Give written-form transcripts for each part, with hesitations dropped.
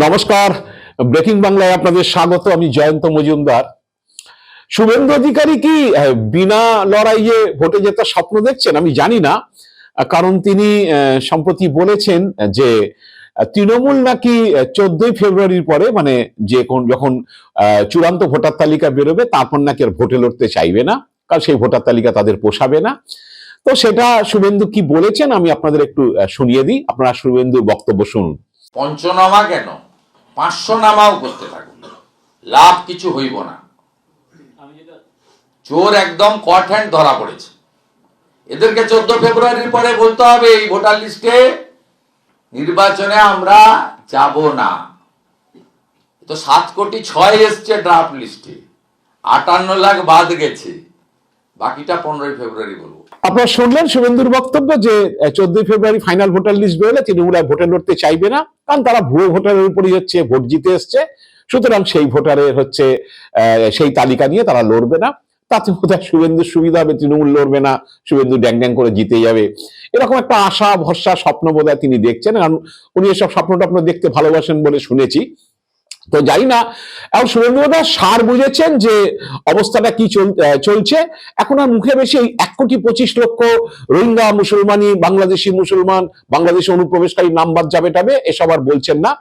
নমস্কার, ব্রেকিং বাংলায় আপনাদের স্বাগত। আমি জয়ন্ত মজুমদার। শুভেন্দু অধিকারী কি বিনা লড়াইয়ে ভোটে জেতার স্বপ্ন দেখছেন? আমি জানি না, কারণ তিনি সম্প্রতি বলেছেন যে তৃণমূল নাকি 14ই ফেব্রুয়ারির পরে, মানে যখন চূড়ান্ত ভোটার তালিকা বেরোবে তারপর নাকি আর ভোটে লড়তে চাইবে না, কারণ সেই ভোটার তালিকা তাদের পোষাবে না। তো সেটা শুভেন্দু কি বলেছেন আমি আপনাদের একটু শুনিয়ে দিই, আপনারা শুভেন্দুর বক্তব্য শুনুন। পঞ্চনামা কেন, 500 নামাও করতে থাকুন, লাভ কিছু হইব না। চোর একদম কট হ্যান্ড ধরা পড়েছে। এদেরকে 14 ফেব্রুয়ারির পরে বলতে হবে এই ভোটার লিস্টে নির্বাচনে আমরা যাব না। তো 7,6,00,000 এসছে ড্রাফট লিস্টে, 58 লাখ বাদ গেছে, বাকিটা 15ই ফেব্রুয়ারি বলবো। আপনারা শুনলেন শুভেন্দুর বক্তব্য যে 14ই ফেব্রুয়ারি ফাইনাল ভোটার লিস্ট বেরোলে তৃণমূল ভোটে লড়তে চাইবে না, কারণ তারা ভুয়ো ভোটারের উপরই হচ্ছে ভোট জিতে এসছে, সুতরাং সেই ভোটারের হচ্ছে সেই তালিকা নিয়ে তারা লড়বে না। তাতে বোধহয় শুভেন্দুর সুবিধা হবে, তৃণমূল লড়বে না, শুভেন্দু ড্যাং ড্যাং করে জিতে যাবে, এরকম একটা আশা ভরসা স্বপ্ন বোধহয় তিনি দেখছেন। কারণ উনি এসব স্বপ্ন টপ্ন দেখতে ভালোবাসেন বলে শুনেছি। তো জানি না, এখন শুভেন্দু বোধহয় সার বুঝেছেন যে অবস্থাটা কি চলছে। এখন আর মুখে বেশি 1,25,00,000 রোহিঙ্গা মুসলমানি, বাংলাদেশি মুসলমান, বাংলাদেশে অনুপ্রবেশকারী নাম বাদ যাবে টাবে এসব আর বলছেন না।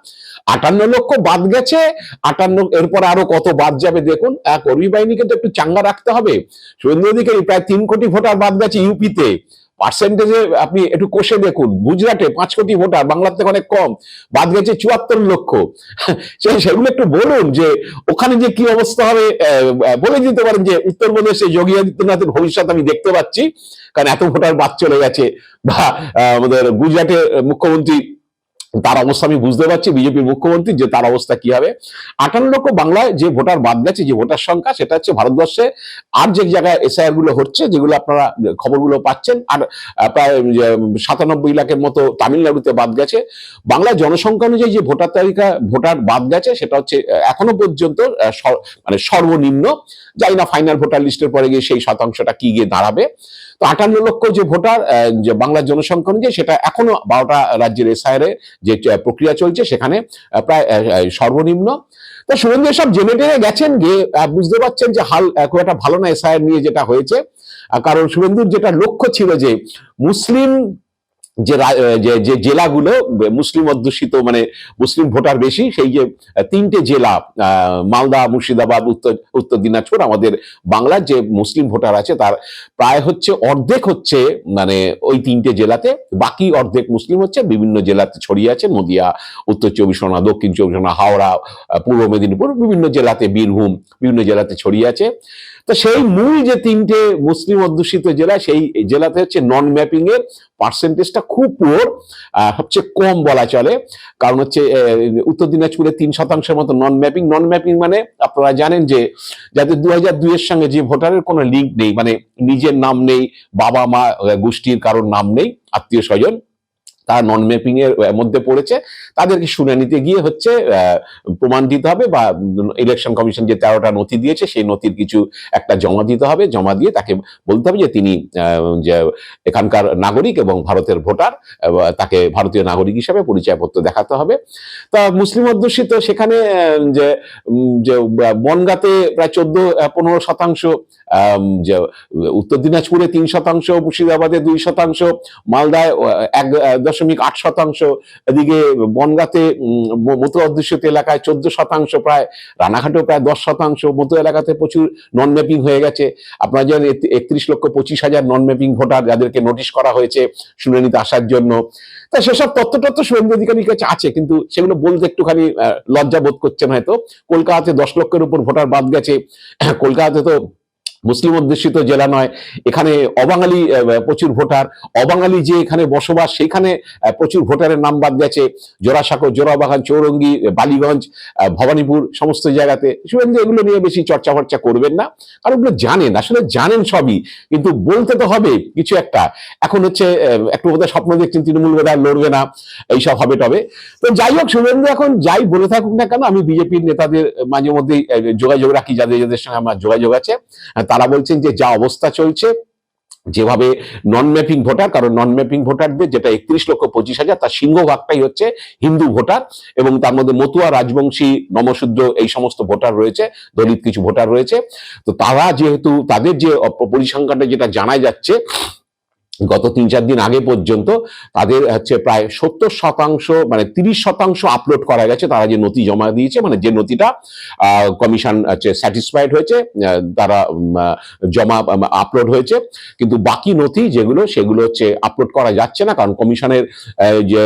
58 লক্ষ বাদ গেছে, 58 এরপর আরো কত বাদ যাবে দেখুন। কর্মী বাহিনীকে তো একটু চাঙ্গা রাখতে হবে। শুভেন্দু অধিকারী প্রায় 3 কোটি ভোটার বাদ গেছে ইউপিতে, পার্সেন্টেজে আপনি একটু কষে দেখুন। গুজরাটে 5 কোটি ভোটার, বাংলার থেকে অনেক কম, বাদ গেছে 74 লক্ষ। সেগুলো একটু বলুন যে ওখানে যে কি অবস্থা হবে। বলে দিতে পারেন যে উত্তরপ্রদেশে যোগী আদিত্যনাথের ভবিষ্যৎ আমি দেখতে পাচ্ছি, কারণ এত ভোটার বাদ চলে গেছে। বা আমাদের গুজরাটের মুখ্যমন্ত্রী, তার অবস্থা আমি বুঝতে পারছি, বিজেপির মুখ্যমন্ত্রী, যে তার অবস্থা কি হবে। 58 লক্ষ বাংলায় যে ভোটার বাদ গেছে, যে ভোটার সংখ্যা, সেটা হচ্ছে ভারতবর্ষে আর যে জায়গায় এসআইআর গুলো হচ্ছে, যেগুলো আপনারা খবরগুলো পাচ্ছেন, আর প্রায় 97 লাখের মতো তামিলনাড়ুতে বাদ গেছে। বাংলার জনসংখ্যা অনুযায়ী যে ভোটার তালিকা ভোটার বাদ গেছে সেটা হচ্ছে এখনো পর্যন্ত মানে সর্বনিম্ন। জানি না ফাইনাল ভোটার লিস্টের পরে গিয়ে সেই শতাংশটা কি গিয়ে দাঁড়াবে। তো 58 লক্ষ যে ভোটার যে বাংলার জনসংখ্যা অনুযায়ী, সেটা এখনো 12টা রাজ্যের এসআইআর যে প্রক্রিয়া চলছে সেখানে প্রায় সর্বনিম্ন। তো শুভেন্দু সব জেনে টেনে গেছেন, গিয়ে বুঝতে পারছেন যে হাল খুব একটা ভালো না এসআইআর নিয়ে যেটা হয়েছে। কারণ শুভেন্দুর যেটা লক্ষ্য ছিল যে মুসলিম যে জেলাগুলো মুসলিম অধ্যুষিত, মানে মুসলিম ভোটার বেশি, সেই যে 3টে জেলা, মালদা, মুর্শিদাবাদ, উত্তর দিনাজপুর, আমাদের বাংলার যে মুসলিম ভোটার আছে তার প্রায় হচ্ছে অর্ধেক হচ্ছে মানে ওই 3টে জেলাতে, বাকি অর্ধেক মুসলিম হচ্ছে বিভিন্ন জেলাতে ছড়িয়ে আছে। নদিয়া, উত্তর 24 পরগনা, দক্ষিণ 24 পরগনা, হাওড়া, পূর্ব মেদিনীপুর, বিভিন্ন জেলাতে, বীরভূম, বিভিন্ন জেলাতে ছড়িয়ে আছে। তো সেই মূল যে 3টে মুসলিম অধ্যুষিত জেলা, সেই জেলাতে হচ্ছে নন ম্যাপিং এর পার্সেন্টেজটা খুব পুয়ার, সবচেয়ে কম বলা চলে। কারণ হচ্ছে উত্তর দিনাজপুরে 3% মতো নন ম্যাপিং। নন ম্যাপিং মানে আপনারা জানেন যে যাদের 2002 এর সঙ্গে যে ভোটারের কোনো লিঙ্ক নেই, মানে নিজের নাম নেই, বাবা মা গোষ্ঠীর কারোর নাম নেই, আত্মীয় স্বজন, তারা নন ম্যাপিং এর মধ্যে পড়েছে, তাদেরকে শুনে নিতে গিয়ে হচ্ছে প্রমাণ দিতে হবে, বা ইলেকশন কমিশন যে 13টা নথি দিয়েছে সেই নথির কিছু একটা জমা দিতে হবে। জমা দিয়ে তাকে বলতে হবে যে তিনি যে এখানকার নাগরিক এবং ভারতের ভোটার, তাকে ভারতীয় নাগরিক হিসাবে পরিচয়পত্র দেখাতে হবে। তা মুসলিম অধ্যুষিত সেখানে যে বনগাঁতে প্রায় 14-15%, যে উত্তর দিনাজপুরে 3%, মুর্শিদাবাদে 2%, মালদায় 1.8%, এদিকে বনগাঁতে মতো অধ্যুষিত এলাকায় 14%, প্রায় রানাঘাটেও প্রায় 10%। মতো এলাকাতে প্রচুর নন ম্যাপিং হয়ে গেছে। আপনারা জানেন 31,25,000 নন ম্যাপিং ভোটার যাদেরকে নোটিশ করা হয়েছে শুনানিতে আসার জন্য। তা সেসব তথ্য শুভেন্দু অধিকারীর কাছে আছে, কিন্তু সেগুলো বলতে একটুখানি লজ্জা বোধ করছেন হয়তো। কলকাতাতে 10 লক্ষের উপর ভোটার বাদ গেছে। কলকাতাতে তো মুসলিম অধ্যুষিত জেলা নয়, এখানে অবাঙালি প্রচুর ভোটার, অবাঙালি যে এখানে বসবাস সেখানে প্রচুর ভোটারের নাম বাদ গেছে। জোড়াসাঁকো, জোড়াবাগান, চৌরঙ্গি, বালিগঞ্জ, ভবানীপুর, সমস্ত জায়গাতে। শুভেন্দু এগুলো নিয়ে বেশি চর্চা ফর্চা করবেন না, কারণ ওগুলো জানেন, আসলে জানেন সবই, কিন্তু বলতে তো হবে কিছু একটা। এখন হচ্ছে একটু বোধহয় স্বপ্ন দেখছেন তৃণমূল বোধহয় লড়বে না, এইসব হবে টবে। তো যাই হোক, শুভেন্দু এখন যাই বলে থাকুক না কেন, আমি বিজেপির নেতাদের মাঝে মধ্যেই যোগাযোগ রাখি, যাদের যাদের সঙ্গে আমার যোগাযোগ আছে, তারা বলছেন যে যা অবস্থা চলছে যেভাবে নন ম্যাপিং ভোটার, কারণ নন ম্যাপিং ভোটারদের যেটা 31,25,000 তার সিংহভাগটাই হচ্ছে হিন্দু ভোটার, এবং তার মধ্যে মতুয়া, রাজবংশী, নমশূদ্র এই সমস্ত ভোটার রয়েছে, দলিত কিছু ভোটার রয়েছে। তো তারা যেহেতু তাদের যে পরিসংখ্যানটা যেটা জানা যাচ্ছে গত 3-4 দিন আগে পর্যন্ত তাদের হচ্ছে প্রায় 70% মানে 30% আপলোড করা গেছে, তারা যে নথি জমা দিয়েছে, মানে যে নথিটা কমিশন হচ্ছে স্যাটিসফাইড হয়েছে, তারা জমা আপলোড হয়েছে, কিন্তু বাকি নথি যেগুলো সেগুলো হচ্ছে আপলোড করা যাচ্ছে না, কারণ কমিশনের যে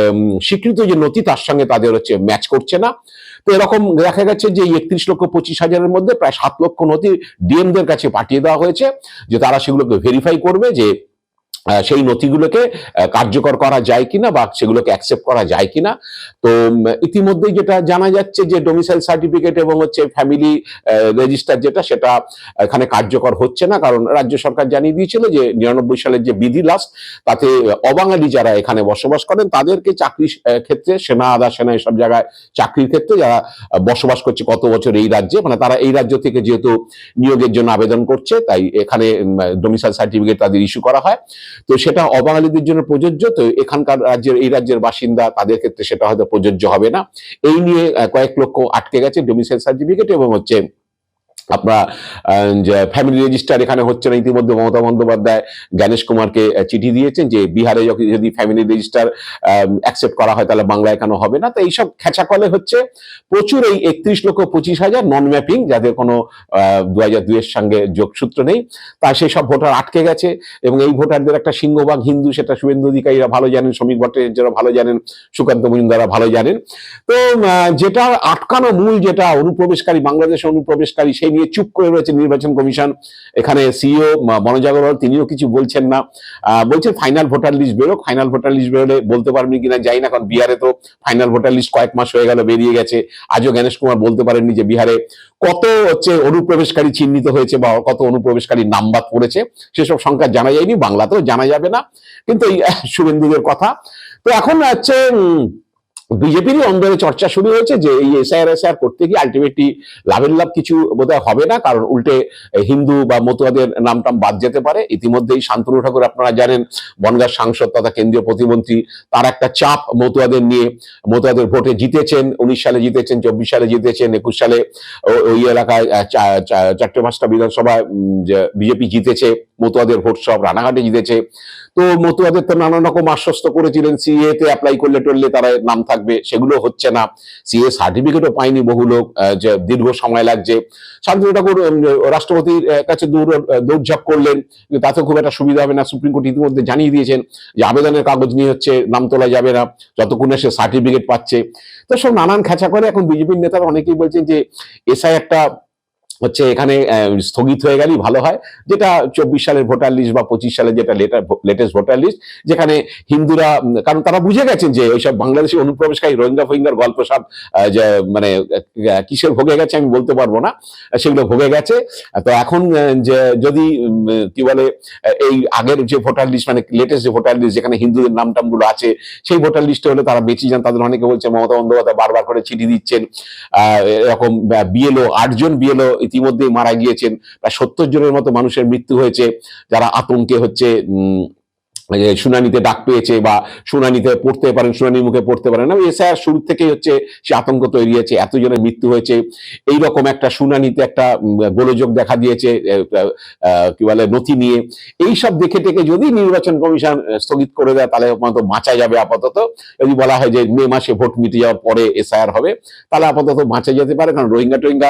স্বীকৃত যে নথি তার সঙ্গে তাদের হচ্ছে ম্যাচ করছে না। তো এরকম দেখা গেছে যে 31,25,000-এর মধ্যে প্রায় 7 লক্ষ নথি ডিএমদের কাছে পাঠিয়ে দেওয়া হয়েছে, যে তারা সেগুলোকে ভেরিফাই করবে যে সেই নথিগুলোকে কার্যকর করা যায় কিনা বা সেগুলোকে অ্যাকসেপ্ট করা যায় কিনা। তো ইতিমধ্যে যেটা জানা যাচ্ছে যে ডোমিসাইল সার্টিফিকেট এবং হচ্ছে ফ্যামিলি রেজিস্টার যেটা, সেটা এখানে কার্যকর হচ্ছে না, কারণ রাজ্য সরকার জানিয়ে দিয়েছিল যে 99 সালের যে বিধি লাস্ট, তাতে অবাঙালি যারা এখানে বসবাস করেন তাদেরকে চাকরির ক্ষেত্রে, সেনা, আধা সেনা এসব জায়গায় চাকরির ক্ষেত্রে যারা বসবাস করছে কত বছর এই রাজ্যে, মানে তারা এই রাজ্য থেকে যেহেতু নিয়োগের জন্য আবেদন করছে, তাই এখানে ডোমিসাইল সার্টিফিকেট তাদের ইস্যু করা হয়। তো সেটা অবাঙালিদের জন্য প্রযোজ্য, তো এখানকার এই রাজ্যের বাসিন্দা তাদের ক্ষেত্রে সেটা হয়তো প্রযোজ্য হবে না। এই নিয়ে কয়েক লক্ষ আটকে গেছে ডোমিসাইল সার্টিফিকেট, এবং হচ্ছে আপনার যে ফ্যামিলি রেজিস্টার এখানে হচ্ছে না। ইতিমধ্যে মমতা বন্দ্যোপাধ্যায় জ্ঞানেশ কুমারকে চিঠি দিয়েছেন যে বিহারে যদি ফ্যামিলি রেজিস্টার অ্যাকসেপ্ট করা হয় তাহলে বাংলায় কেন হবে না। তো এইসব খেচাকলে হচ্ছে প্রচুর এই 31,25,000 নন ম্যাপিং, যাদের কোনো 2002 এর সঙ্গে যোগসূত্র নেই, তা সেই সব ভোটার আটকে গেছে। এবং এই ভোটারদের একটা সিংহভাগ হিন্দু, সেটা শুভেন্দু অধিকারীরা ভালো জানেন, শ্রমিক ভট্টাচার্যরা ভালো জানেন, সুকান্ত মজুমদাররা ভালো জানেন। তো যেটা আটকানো মূল যেটা অনুপ্রবেশকারী, বাংলাদেশের অনুপ্রবেশকারী, সেই নিয়ে চুপ করে রয়েছে নির্বাচন কমিশন। এখানে সিইও মনোজ আগরওয়াল তিনিও কিছু বলছেন না, বলছেন ফাইনাল ভোটার লিস্ট বেরোক। ফাইনাল ভোটার লিস্ট বেরোলে বলতে পারবেন কিনা জানি না, কারণ বিহারে তো ফাইনাল ভোটার লিস্ট কয়েক মাস হয়ে গেল, বেরিয়ে গেছে। আজও জ্ঞানেশ কুমার বলতে পারেননি যে বিহারে কত হচ্ছে অনুপ্রবেশকারী চিহ্নিত হয়েছে বা কত অনুপ্রবেশকারী নাম বাদ পড়েছে, সেসব সংখ্যা জানা যায়নি, বাংলাতেও জানা যাবে না। কিন্তু এই শুভেন্দুদের কথা। তো এখন হচ্ছে বিজেপিরই অন্দরে চর্চা শুরু হয়েছে যে এই এসআইআর করতে গিয়ে আলটিমেটলি লাভের লাভ কিছু বোধহয় হবে না, কারণ উল্টে হিন্দু বা মতুয়াদের নামটাম বাদ যেতে পারে। ইতিমধ্যেই শান্তনু ঠাকুর আপনারা জানেন, বনগাঁর সাংসদ তথা কেন্দ্রীয় প্রতিমন্ত্রী, তার একটা চাপ মতুয়াদের নিয়ে, মতুয়াদের ভোটে জিতেছেন, 19 সালে জিতেছেন, 24 সালে জিতেছেন, 21 সালে ওই এলাকায় 4-5টা বিধানসভায় বিজেপি জিতেছে, মতুয়াদের ভোট সব রানাঘাটে জিতেছে। তো মতুয়াদের তো নানা রকম আশ্বস্ত করেছিলেন, সিএ তে অ্যাপ্লাই করলে টরলে তারা নাম থাকবে, সেগুলো হচ্ছে না। সিএ সার্টিফিকেটও পায়নি বহু লোক, যে দীর্ঘ সময় লাগছে। শান্তনু ঠাকুর রাষ্ট্রপতির কাছে দৌড়ঝাঁপ করলেন, কিন্তু তাতে খুব একটা সুবিধা হবে না। সুপ্রিম কোর্ট ইতিমধ্যে জানিয়ে দিয়েছেন যে আবেদনের কাগজ নিয়ে হচ্ছে নাম তোলা যাবে না যতক্ষণ সে সার্টিফিকেট পাচ্ছে। তো সব নানান খেচা করে এখন বিজেপির নেতারা অনেকেই বলছেন যে এসআইআরটা হচ্ছে এখানে স্থগিত হয়ে গেলেই ভালো হয়, যেটা 24 সালের ভোটার লিস্ট বা 25 সালের যেটা লেটেস্ট ভোটার লিস্ট, যেখানে হিন্দুরা, কারণ তারা বুঝে গেছেন যে ওইসব বাংলাদেশি অনুপ্রবেশকারী রোহিঙ্গা ফোহিঙ্গার গল্প সব যে মানে কিসের ভোগে গেছে আমি বলতে পারবো না, সেগুলো ভোগে গেছে। তো এখন যে যদি কি বলে এই আগের যে ভোটার লিস্ট, মানে লেটেস্ট যে ভোটার লিস্ট যেখানে হিন্দুদের নাম টামগুলো আছে, সেই ভোটার লিস্টে হলে তারা বেঁচে যান। তাদের অনেকে বলছে মমতা বন্দ্যোপাধ্যায় বারবার করে চিঠি দিচ্ছেন, এরকম বিএলও 8 জন বিএলও ইতিমধ্যেই মারা গিয়েছেন, প্রায় 70 জনের মতো মানুষের মৃত্যু হয়েছে, যারা আতঙ্কে হচ্ছে শুনানিতে ডাক পেয়েছে বা শুনানিতে পড়তে পারেন, শুনানির মুখে পড়তে পারেন না। এসআইআর শুরু থেকেই হচ্ছে সে আতঙ্ক তৈরি হয়েছে, এতজনের মৃত্যু হয়েছে, এইরকম একটা শুনানিতে একটা গোলযোগ দেখা দিয়েছে কি বলে নথি নিয়ে। এইসব দেখে টেকে যদি নির্বাচন কমিশন স্থগিত করে দেয় তাহলে বাঁচা যাবে আপাতত। যদি বলা হয় যে মে মাসে ভোট মিটে যাওয়ার পরে এসআইআর হবে, তাহলে আপাতত বাঁচা যেতে পারে। কারণ রোহিঙ্গা টোহিঙ্গা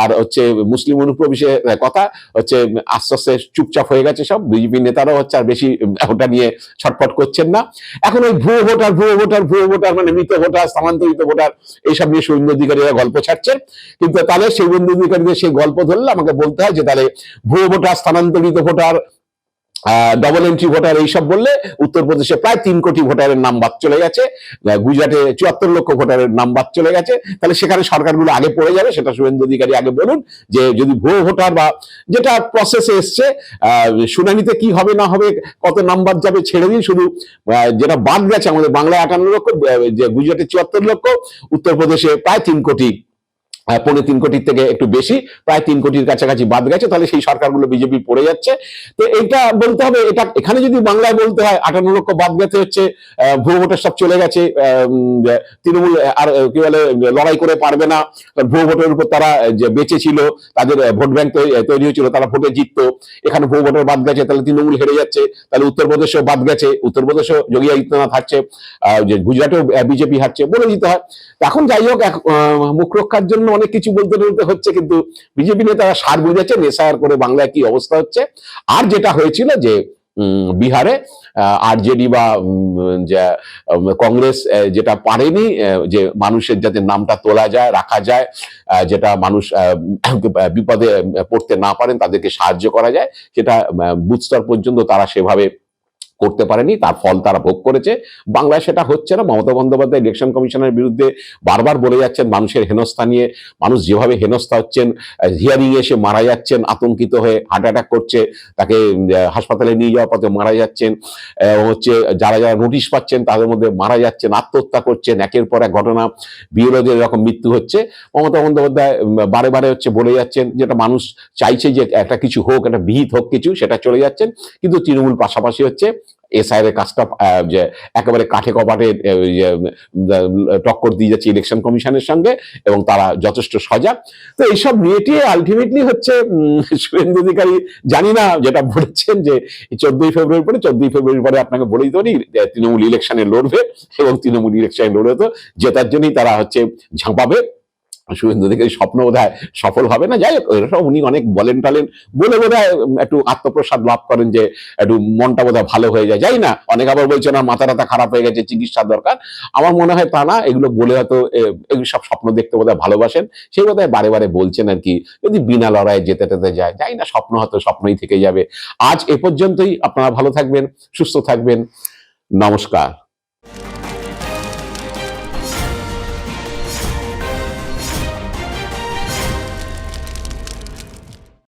আর হচ্ছে মুসলিম অনুপ্রবেশের কথা হচ্ছে আস্তে আস্তে চুপচাপ হয়ে গেছে সব। বিজেপি নেতারাও হচ্ছে আর বেশি ওটা নিয়ে ছটফট করছেন না। এখন ওই ভুয়ো ভোটার মানে মৃত ভোটার, স্থানান্তরিত ভোটার, এইসব নিয়ে শুভেন্দু অধিকারীরা গল্প ছাড়ছেন। কিন্তু তাহলে শুভেন্দু অধিকারীদের সেই গল্প ধরলে আমাকে বলতে হয় যে তাহলে ভুয়ো ভোটার, স্থানান্তরিত ভোটার, ডবল এন্ট্রি ভোটার এইসব বললে উত্তরপ্রদেশে প্রায় 3 কোটি ভোটারের নাম বাদ চলে গেছে, গুজরাটে 74 লক্ষ ভোটারের নাম বাদ চলে গেছে। তাহলে সেখানে সরকারগুলো আগে পড়ে যাবে, সেটা শুভেন্দু অধিকারী আগে বলুন। যে যদি ভুয়ো ভোটার বা যেটা প্রসেসে এসছে, শুনানিতে কি হবে না হবে, কত নাম্বার যাবে ছেড়ে দিন, শুধু যেটা বাদ গেছে আমাদের বাংলায় 58 লক্ষ, যে গুজরাটে 74 লক্ষ, উত্তরপ্রদেশে প্রায় 3 কোটি 3.25 কোটির থেকে একটু বেশি, প্রায় 3 কোটির কাছাকাছি বাদ গেছে, তাহলে সেই সরকারগুলো বিজেপি পড়ে যাচ্ছে। তো এইটা বলতে হবে, এটা এখানে যদি বাংলায় বলতে হয় 58 লক্ষ বাদ গেছে হচ্ছে, ভুয়ো ভোটার সব চলে গেছে, তৃণমূল আর কি বলে লড়াই করে পারবে না, ভুয়ো ভোটের উপর তারা যে বেঁচে ছিল, তাদের ভোট ব্যাংক তৈরি হয়েছিল, তারা ভোটে জিততো, এখানে ভুয়ো ভোটার বাদ গেছে, তাহলে তৃণমূল হেরে যাচ্ছে, তাহলে উত্তরপ্রদেশেও বাদ গেছে, উত্তরপ্রদেশেও যোগী আদিত্যনাথ হারছে, যে গুজরাটেও বিজেপি হারছে, বলে দিতে হয়। এখন যাই হোক, মুখ রক্ষার জন্য অনেক কিছু বলতে বলতে হচ্ছে, কিন্তু বিজেপি নেতারা সার বুঝেছেন এসআইআর করে বাংলায় কি অবস্থা হচ্ছে। আর যেটা হয়েছিল যে বিহারে আরজেডি বা কংগ্রেস যেটা পারেনি, যে মানুষের যাতে নামটা তোলা যায়, রাখা যায়, যেটা মানুষ বিপদে পড়তে না পারেন তাদেরকে সাহায্য করা যায়, সেটা বুথ স্তর পর্যন্ত তারা সেভাবে করতে পারেনি, তার ফল তারা ভোগ করেছে। বাংলায় সেটা হচ্ছে না। মমতা বন্দ্যোপাধ্যায় ইলেকশন কমিশনের বিরুদ্ধে বারবার বলে যাচ্ছেন মানুষের হেনস্থা নিয়ে, মানুষ যেভাবে হেনস্থা হচ্ছেন, হিয়ারিং এসে মারা যাচ্ছেন আতঙ্কিত হয়ে, হার্ট অ্যাটাক করছে, তাকে হাসপাতালে নিয়ে যাওয়ার পথে মারা যাচ্ছেন, হচ্ছে যারা যারা নোটিশ পাচ্ছেন তাদের মধ্যে মারা যাচ্ছেন, আত্মহত্যা করছেন, একের পর এক ঘটনা, বিরোধীদের এরকম মৃত্যু হচ্ছে। মমতা বন্দ্যোপাধ্যায় বারে বারে হচ্ছে বলে যাচ্ছেন, যেটা মানুষ চাইছে যে একটা কিছু হোক, একটা বিহিত হোক কিছু, সেটা চলে যাচ্ছেন। কিন্তু তৃণমূল পাশাপাশি হচ্ছে এসআইআর এর কাজটা যে একেবারে কাঠে কপাটে টক্কর দিয়ে যাচ্ছে ইলেকশন কমিশনের সঙ্গে, এবং তারা যথেষ্ট সজাগ। তো এইসব নিয়ে আলটিমেটলি হচ্ছে শুভেন্দু অধিকারী, জানি না যেটা বলেছেন যে 14ই ফেব্রুয়ারি পরে আপনাকে বলে দিতে পারি তৃণমূল ইলেকশনে লড়বে, এবং তৃণমূল ইলেকশনে লড়বে তো জেতার জন্যই তারা হচ্ছে ঝাঁপাবে। শুভেন্দু অধিকারী স্বপ্ন বোধহয় সফল হবে না। যাই হোক, এরকম উনি অনেক বলেন টালেন, বলে বোধহয় একটু আত্মপ্রসাদ লাভ করেন, যে একটু মনটা বোধহয় ভালো হয়ে যায়। যাই না, অনেক আবার বলছে না মাথা টাথা খারাপ হয়ে গেছে, চিকিৎসার দরকার। আমার মনে হয় তা না, এগুলো বলে হয়তো এগুলো সব স্বপ্ন দেখতে বোধহয় ভালোবাসেন, সেই বোধহয় বারে বারে বলছেন আর কি, যদি বিনা লড়াইয়ে যেতে টেতে যায়। যাই না, স্বপ্ন হয়তো স্বপ্নই থেকে যাবে। আজ এ পর্যন্তই। আপনারা ভালো থাকবেন, সুস্থ থাকবেন। নমস্কার।